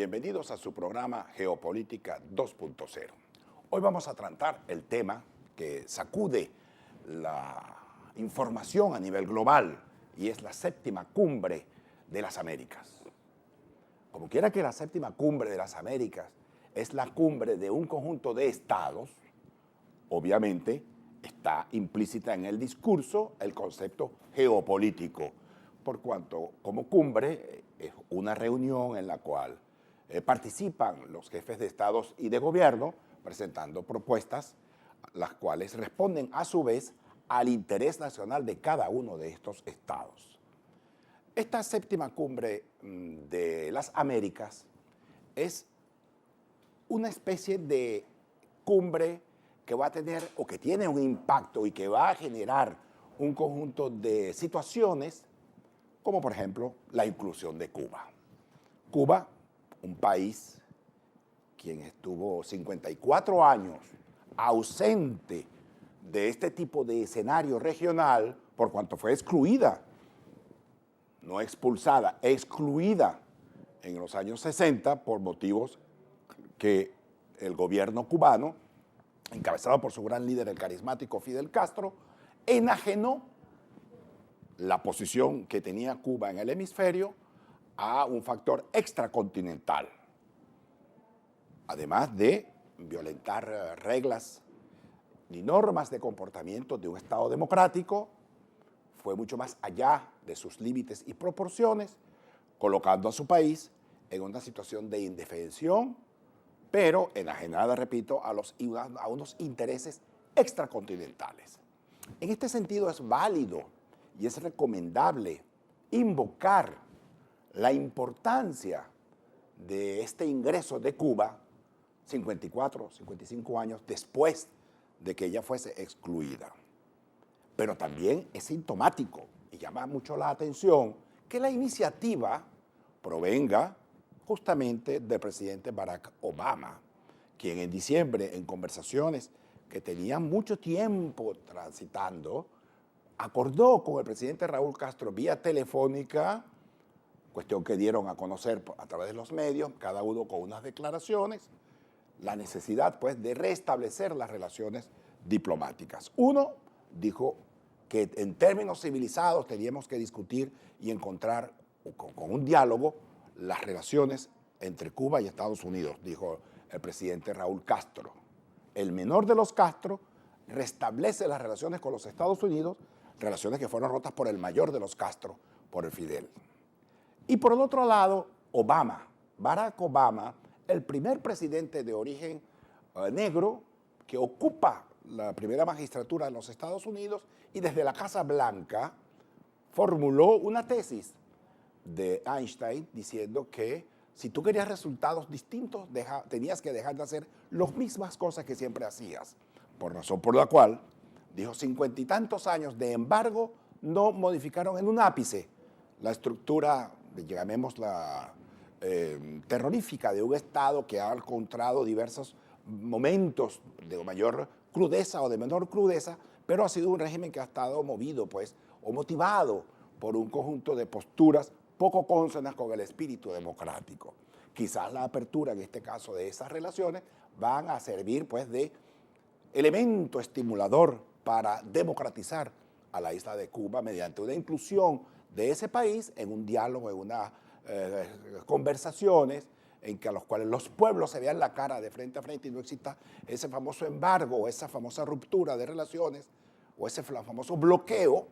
Bienvenidos a su programa Geopolítica 2.0. Hoy vamos a tratar el tema que sacude la información a nivel global y es la séptima cumbre de las Américas. Como quiera que la séptima cumbre de las Américas es la cumbre de un conjunto de estados, obviamente está implícita en el discurso el concepto geopolítico, por cuanto como cumbre es una reunión en la cual participan los jefes de estados y de gobierno presentando propuestas, las cuales responden a su vez al interés nacional de cada uno de estos estados. Esta séptima cumbre de las Américas es una especie de cumbre que va a tener o que tiene un impacto y que va a generar un conjunto de situaciones como por ejemplo la inclusión de Cuba. Cuba, un país quien estuvo 54 años ausente de este tipo de escenario regional por cuanto fue excluida, no expulsada, excluida en los años 60 por motivos que el gobierno cubano, encabezado por su gran líder, el carismático Fidel Castro, enajenó la posición que tenía Cuba en el hemisferio a un factor extracontinental, además de violentar reglas y normas de comportamiento de un Estado democrático. Fue mucho más allá de sus límites y proporciones, colocando a su país en una situación de indefensión, pero enajenada, repito, a unos intereses extracontinentales. En este sentido es válido y es recomendable invocar la importancia de este ingreso de Cuba 54, 55 años después de que ella fuese excluida. Pero también es sintomático y llama mucho la atención que la iniciativa provenga justamente del presidente Barack Obama, quien en diciembre, en conversaciones que tenían mucho tiempo transitando, acordó con el presidente Raúl Castro vía telefónica, cuestión que dieron a conocer a través de los medios, cada uno con unas declaraciones, la necesidad pues de restablecer las relaciones diplomáticas. Uno dijo que en términos civilizados teníamos que discutir y encontrar con un diálogo las relaciones entre Cuba y Estados Unidos, dijo el presidente Raúl Castro. El menor de los Castro restablece las relaciones con los Estados Unidos, relaciones que fueron rotas por el mayor de los Castro, por el Fidel. Y por el otro lado, Obama, Barack Obama, el primer presidente de origen negro que ocupa la primera magistratura en los Estados Unidos y desde la Casa Blanca formuló una tesis de Einstein diciendo que si tú querías resultados distintos, tenías que dejar de hacer las mismas cosas que siempre hacías. Por razón por la cual, dijo, 50 y tantos años de embargo no modificaron en un ápice la estructura, llamémosla terrorífica, de un Estado que ha encontrado diversos momentos de mayor crudeza o de menor crudeza, pero ha sido un régimen que ha estado movido, pues, o motivado por un conjunto de posturas poco cónsonas con el espíritu democrático. Quizás la apertura, en este caso, de esas relaciones van a servir, pues, de elemento estimulador para democratizar a la isla de Cuba mediante una inclusión de ese país en un diálogo, en unas conversaciones en que a los cuales los pueblos se vean la cara de frente a frente y no exista ese famoso embargo o esa famosa ruptura de relaciones o ese famoso bloqueo,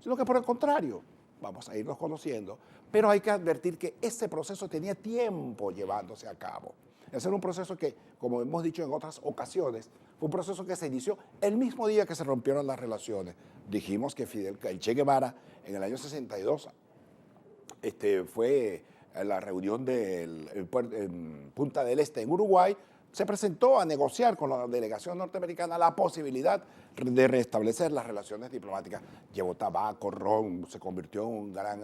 sino que por el contrario, vamos a irnos conociendo, pero hay que advertir que ese proceso tenía tiempo llevándose a cabo. Ese era un proceso que, como hemos dicho en otras ocasiones, fue un proceso que se inició el mismo día que se rompieron las relaciones. Dijimos que el Che Guevara en el año 62 fue a la reunión en Punta del Este, en Uruguay, se presentó a negociar con la delegación norteamericana la posibilidad de restablecer las relaciones diplomáticas. Llevó tabaco, ron, se convirtió en un gran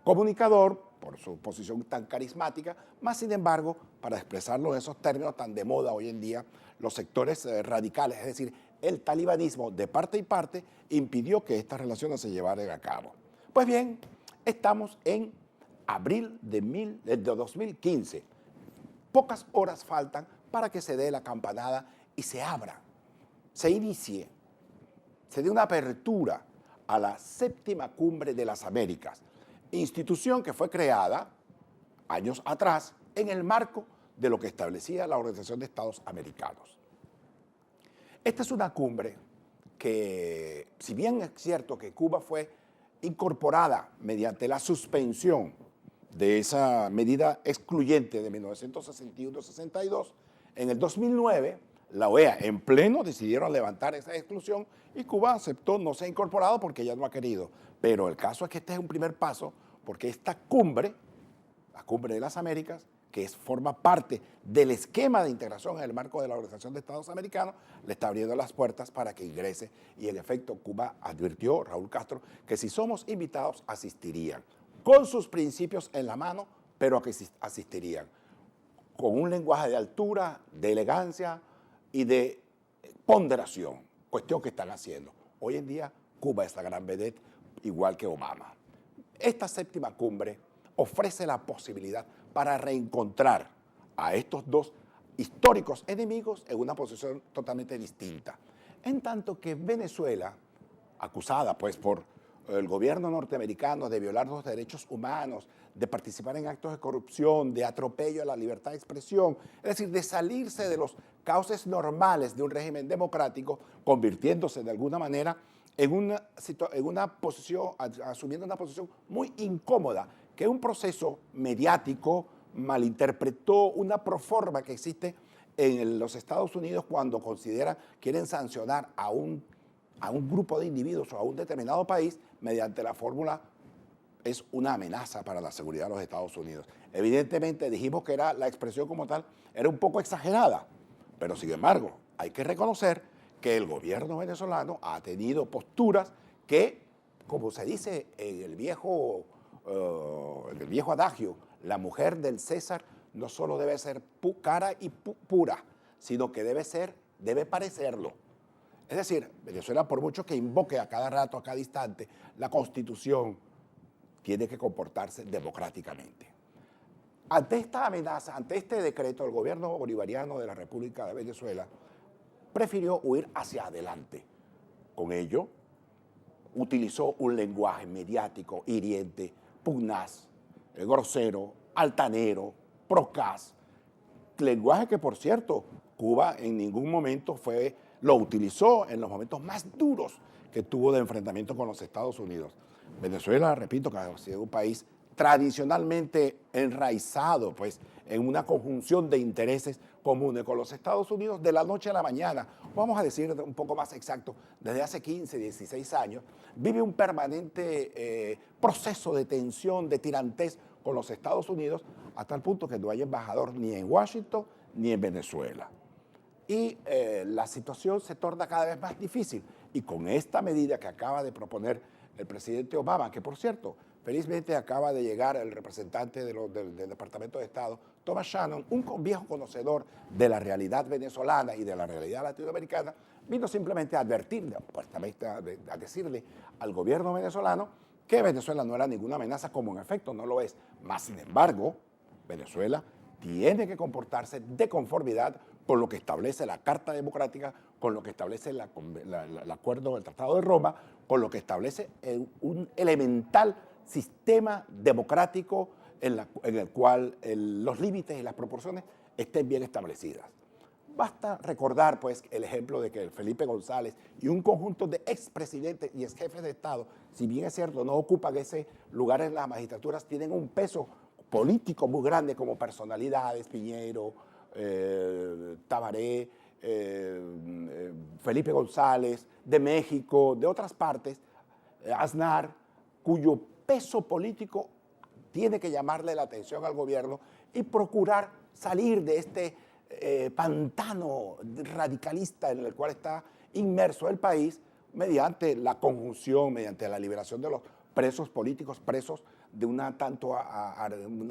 comunicador por su posición tan carismática, más sin embargo, para expresarlo en esos términos tan de moda hoy en día, los sectores radicales, es decir, el talibanismo de parte y parte, impidió que estas relaciones se llevaran a cabo. Pues bien, estamos en abril de 2015, pocas horas faltan para que se dé la campanada y se abra, se inicie, se dé una apertura a la séptima cumbre de las Américas, institución que fue creada años atrás en el marco de lo que establecía la Organización de Estados Americanos. Esta es una cumbre que, si bien es cierto que Cuba fue incorporada mediante la suspensión de esa medida excluyente de 1961-62, en el 2009 la OEA en pleno decidieron levantar esa exclusión y Cuba aceptó, no se ha incorporado porque ya no ha querido. Pero el caso es que este es un primer paso porque esta cumbre, la Cumbre de las Américas, que forma parte del esquema de integración en el marco de la Organización de Estados Americanos, le está abriendo las puertas para que ingrese. Y en efecto, Cuba advirtió, Raúl Castro, que si somos invitados, asistirían, con sus principios en la mano, pero que asistirían, con un lenguaje de altura, de elegancia y de ponderación, cuestión que están haciendo. Hoy en día, Cuba es la gran vedette, igual que Obama. Esta séptima cumbre ofrece la posibilidad para reencontrar a estos dos históricos enemigos en una posición totalmente distinta. En tanto que Venezuela, acusada pues por el gobierno norteamericano de violar los derechos humanos, de participar en actos de corrupción, de atropello a la libertad de expresión, es decir, de salirse de los cauces normales de un régimen democrático, convirtiéndose de alguna manera en una posición, asumiendo una posición muy incómoda, que un proceso mediático malinterpretó una proforma que existe en los Estados Unidos cuando quieren sancionar a un grupo de individuos o a un determinado país mediante la fórmula es una amenaza para la seguridad de los Estados Unidos. Evidentemente dijimos que la expresión como tal era un poco exagerada, pero sin embargo hay que reconocer que el gobierno venezolano ha tenido posturas que, como se dice en el viejo adagio, la mujer del César no solo debe ser cara y pura, sino que debe parecerlo. Es decir, Venezuela, por mucho que invoque a cada rato, a cada instante, la Constitución, tiene que comportarse democráticamente. Ante esta amenaza, ante este decreto, el gobierno bolivariano de la República de Venezuela prefirió huir hacia adelante. Con ello, utilizó un lenguaje mediático, hiriente, pugnaz, grosero, altanero, procaz, lenguaje que, por cierto, Cuba en ningún momento lo utilizó en los momentos más duros que tuvo de enfrentamiento con los Estados Unidos. Venezuela, repito, que ha sido un país tradicionalmente enraizado pues, en una conjunción de intereses comunes con los Estados Unidos de la noche a la mañana, vamos a decir un poco más exacto, desde hace 15, 16 años, vive un permanente proceso de tensión, de tirantez con los Estados Unidos, hasta el punto que no hay embajador ni en Washington ni en Venezuela. Y la situación se torna cada vez más difícil. Y con esta medida que acaba de proponer el presidente Obama, que por cierto, felizmente acaba de llegar el representante del Departamento de Estado, Thomas Shannon, un viejo conocedor de la realidad venezolana y de la realidad latinoamericana, vino simplemente a advertirle, a decirle al gobierno venezolano que Venezuela no era ninguna amenaza, como en efecto no lo es. Más sin embargo, Venezuela tiene que comportarse de conformidad con lo que establece la Carta Democrática, con lo que establece el acuerdo del Tratado de Roma, con lo que establece un elemental sistema democrático en el cual los límites y las proporciones estén bien establecidas. Basta recordar pues, el ejemplo de que Felipe González y un conjunto de expresidentes y exjefes de Estado, si bien es cierto, no ocupan ese lugar en las magistraturas, tienen un peso político muy grande como personalidades, Piñero, Tabaré, Felipe González, de México, de otras partes, Aznar, cuyo peso político tiene que llamarle la atención al gobierno y procurar salir de este pantano radicalista en el cual está inmerso el país mediante la conjunción, mediante la liberación de los presos políticos, presos de una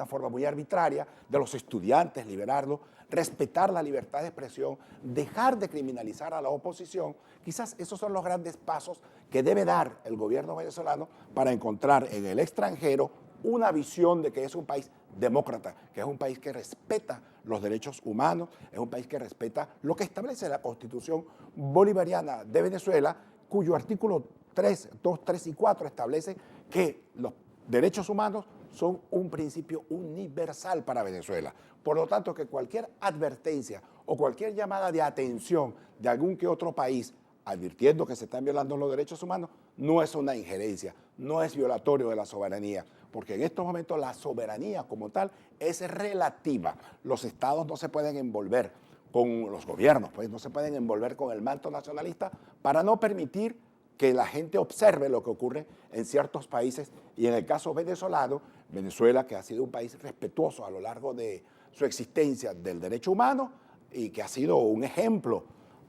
forma muy arbitraria, de los estudiantes, liberarlos, respetar la libertad de expresión, dejar de criminalizar a la oposición. Quizás esos son los grandes pasos que debe dar el gobierno venezolano para encontrar en el extranjero una visión de que es un país demócrata, que es un país que respeta los derechos humanos, es un país que respeta lo que establece la Constitución Bolivariana de Venezuela, cuyo artículo 3, 2, 3 y 4 establece que los derechos humanos son un principio universal para Venezuela. Por lo tanto, que cualquier advertencia o cualquier llamada de atención de algún que otro país advirtiendo que se están violando los derechos humanos no es una injerencia, no es violatorio de la soberanía, porque en estos momentos la soberanía como tal es relativa. Los estados no se pueden envolver con los gobiernos, pues no se pueden envolver con el manto nacionalista para no permitir que la gente observe lo que ocurre en ciertos países, y en el caso venezolano, Venezuela, que ha sido un país respetuoso a lo largo de su existencia del derecho humano y que ha sido un ejemplo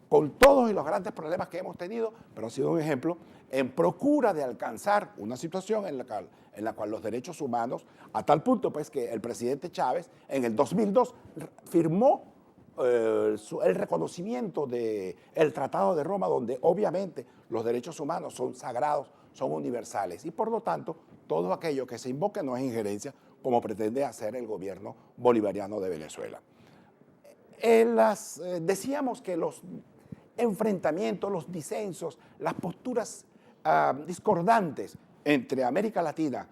con todos y los grandes problemas que hemos tenido, pero ha sido un ejemplo en procura de alcanzar una situación en la cual los derechos humanos, a tal punto pues que el presidente Chávez en el 2002 firmó el reconocimiento del Tratado de Roma, donde obviamente los derechos humanos son sagrados, son universales, y por lo tanto todo aquello que se invoque no es injerencia, como pretende hacer el gobierno bolivariano de Venezuela. Decíamos que los enfrentamientos, los disensos, las posturas discordantes entre América Latina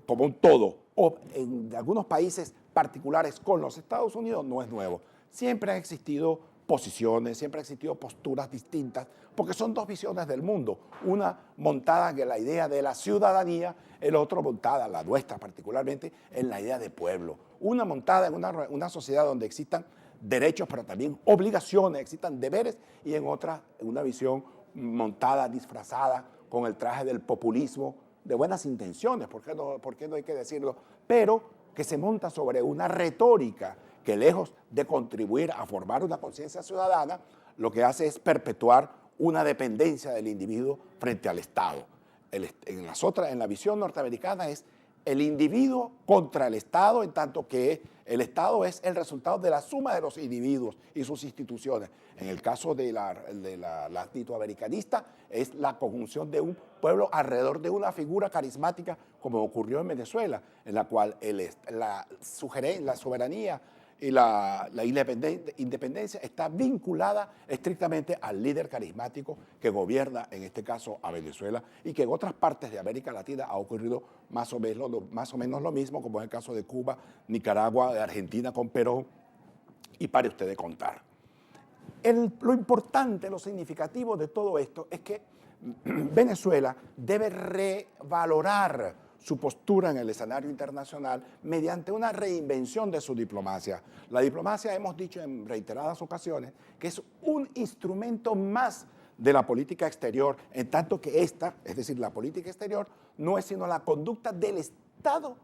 como un todo o en algunos países particulares con los Estados Unidos no es nuevo. Siempre han existido posiciones, siempre han existido posturas distintas, porque son dos visiones del mundo, una montada en la idea de la ciudadanía, el otro montada, la nuestra particularmente, en la idea de pueblo, una montada en una sociedad donde existan derechos, pero también obligaciones, existan deberes, y en otra, en una visión montada, disfrazada, con el traje del populismo, de buenas intenciones, ¿por qué no hay que decirlo? Pero que se monta sobre una retórica que, lejos de contribuir a formar una conciencia ciudadana, lo que hace es perpetuar una dependencia del individuo frente al Estado. En la visión norteamericana es el individuo contra el Estado, en tanto que el Estado es el resultado de la suma de los individuos y sus instituciones. En el caso de la latinoamericanista, es la conjunción de un pueblo alrededor de una figura carismática, como ocurrió en Venezuela, en la cual la soberanía y la independencia está vinculada estrictamente al líder carismático que gobierna, en este caso, a Venezuela, y que en otras partes de América Latina ha ocurrido más o menos lo mismo, como en el caso de Cuba, Nicaragua, de Argentina con Perón, y pare usted de contar. Lo importante, lo significativo de todo esto es que Venezuela debe revalorar su postura en el escenario internacional mediante una reinvención de su diplomacia. La diplomacia, hemos dicho en reiteradas ocasiones, que es un instrumento más de la política exterior, en tanto que esta, es decir, la política exterior, no es sino la conducta del Estado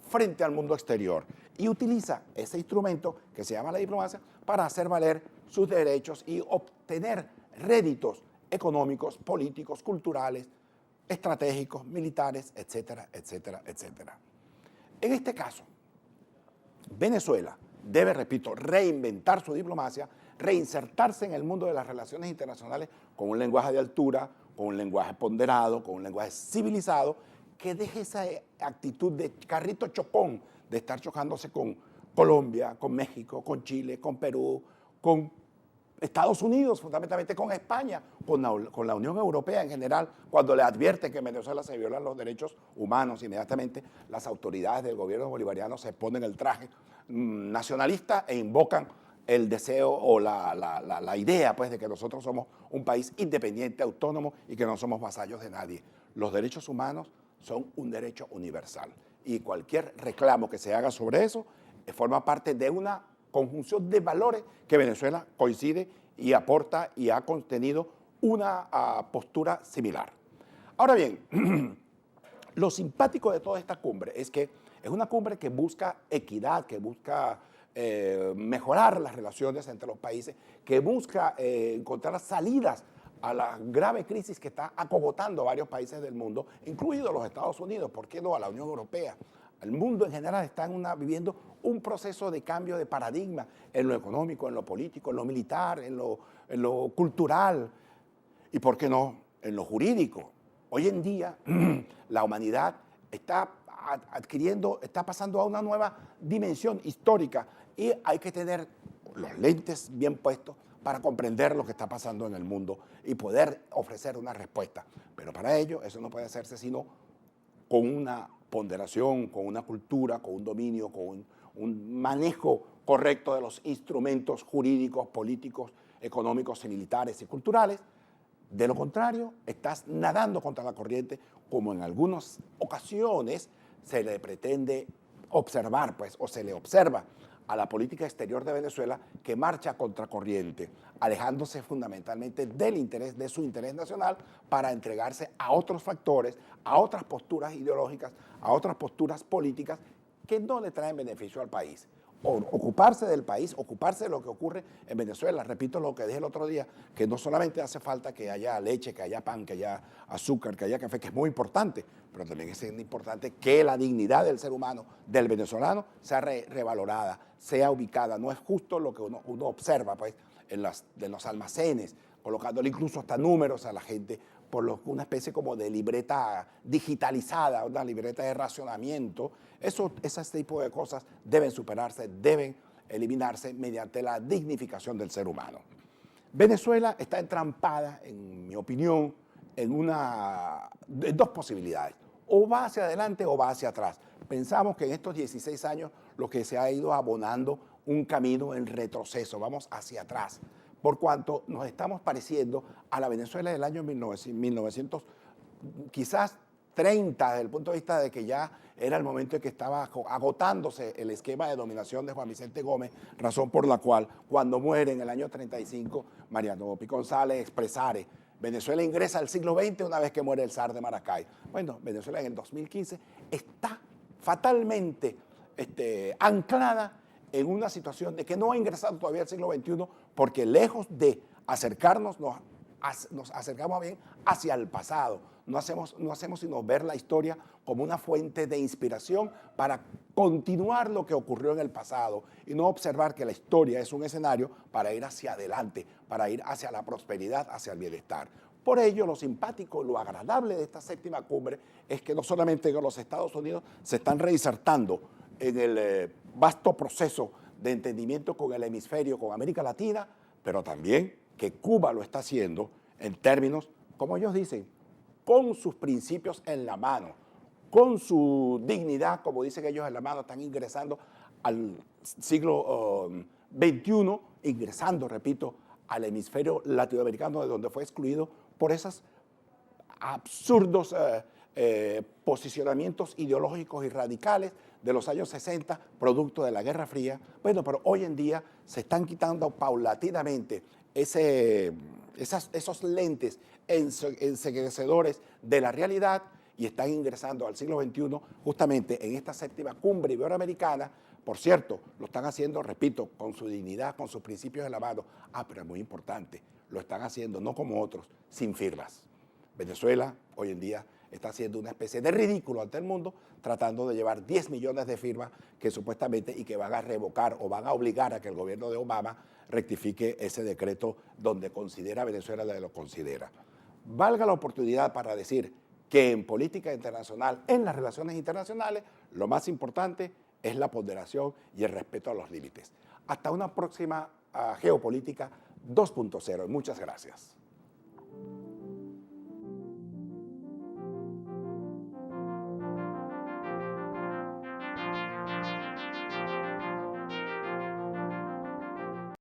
frente al mundo exterior, y utiliza ese instrumento que se llama la diplomacia para hacer valer sus derechos y obtener réditos económicos, políticos, culturales, estratégicos, militares, etcétera, etcétera, etcétera. En este caso, Venezuela debe, repito, reinventar su diplomacia, reinsertarse en el mundo de las relaciones internacionales con un lenguaje de altura, con un lenguaje ponderado, con un lenguaje civilizado, que deje esa actitud de carrito chocón, de estar chocándose con Colombia, con México, con Chile, con Perú, con Estados Unidos, fundamentalmente con España, con la Unión Europea en general. Cuando le advierte que en Venezuela se violan los derechos humanos, inmediatamente las autoridades del gobierno bolivariano se ponen el traje nacionalista e invocan el deseo o la idea, pues, de que nosotros somos un país independiente, autónomo, y que no somos vasallos de nadie. Los derechos humanos son un derecho universal, y cualquier reclamo que se haga sobre eso forma parte de una conjunción de valores que Venezuela coincide y aporta y ha contenido una postura similar. Ahora bien, lo simpático de toda esta cumbre es que es una cumbre que busca equidad, que busca mejorar las relaciones entre los países, que busca encontrar salidas a la grave crisis que está acogotando a varios países del mundo, incluidos los Estados Unidos, ¿por qué no?, a la Unión Europea. El mundo en general está viviendo un proceso de cambio de paradigma en lo económico, en lo político, en lo militar, en lo cultural y, ¿por qué no?, en lo jurídico. Hoy en día la humanidad está adquiriendo, está pasando a una nueva dimensión histórica y hay que tener los lentes bien puestos para comprender lo que está pasando en el mundo y poder ofrecer una respuesta. Pero para ello, eso no puede hacerse sino con una ponderación, con una cultura, con un dominio, con un manejo correcto de los instrumentos jurídicos, políticos, económicos, militares y culturales. De lo contrario, estás nadando contra la corriente, como en algunas ocasiones se le pretende observar, pues, o se le observa a la política exterior de Venezuela, que marcha contra corriente, alejándose fundamentalmente del interés, de su interés nacional, para entregarse a otros factores, a otras posturas ideológicas, a otras posturas políticas que no le traen beneficio al país. O ocuparse del país, ocuparse de lo que ocurre en Venezuela. Repito lo que dije el otro día, que no solamente hace falta que haya leche, que haya pan, que haya azúcar, que haya café, que es muy importante, pero también es importante que la dignidad del ser humano, del venezolano, sea revalorada, sea ubicada. No es justo lo que uno observa, pues, de los almacenes, colocándole incluso hasta números a la gente, una especie como de libreta digitalizada, una libreta de racionamiento. Ese tipo de cosas deben superarse, deben eliminarse mediante la dignificación del ser humano. Venezuela está entrampada, en mi opinión, en dos posibilidades. O va hacia adelante o va hacia atrás. Pensamos que en estos 16 años lo que se ha ido abonando un camino en retroceso, vamos hacia atrás, por cuanto nos estamos pareciendo a la Venezuela del año 1900, quizás 30, desde el punto de vista de que ya era el momento en que estaba agotándose el esquema de dominación de Juan Vicente Gómez, razón por la cual cuando muere en el año 35 Mariano Pi González expresare: Venezuela ingresa al siglo XX una vez que muere el zar de Maracay. Bueno, Venezuela en el 2015 está fatalmente anclada en una situación de que no ha ingresado todavía al siglo XXI, porque lejos de acercarnos, nos acercamos bien hacia el pasado. No hacemos sino ver la historia como una fuente de inspiración para continuar lo que ocurrió en el pasado y no observar que la historia es un escenario para ir hacia adelante, para ir hacia la prosperidad, hacia el bienestar. Por ello, lo simpático, lo agradable de esta séptima cumbre es que no solamente los Estados Unidos se están reinsertando en el vasto proceso de entendimiento con el hemisferio, con América Latina, pero también que Cuba lo está haciendo en términos, como ellos dicen, con sus principios en la mano, con su dignidad, como dicen ellos, en la mano. Están ingresando al siglo XXI, ingresando, repito, al hemisferio latinoamericano, de donde fue excluido por esos absurdos posicionamientos ideológicos y radicales de los años 60, producto de la Guerra Fría. Bueno, pero hoy en día se están quitando paulatinamente esos lentes enceguecedores de la realidad y están ingresando al siglo XXI justamente en esta séptima cumbre iberoamericana. Por cierto, lo están haciendo, repito, con su dignidad, con sus principios en la mano. Pero es muy importante, lo están haciendo no como otros, sin firmas. Venezuela hoy en día está haciendo una especie de ridículo ante el mundo, tratando de llevar 10 millones de firmas que supuestamente y que van a revocar o van a obligar a que el gobierno de Obama rectifique ese decreto donde considera a Venezuela de lo considera. Valga la oportunidad para decir que en política internacional, en las relaciones internacionales, lo más importante es la ponderación y el respeto a los límites. Hasta una próxima Geopolítica 2.0. Muchas gracias.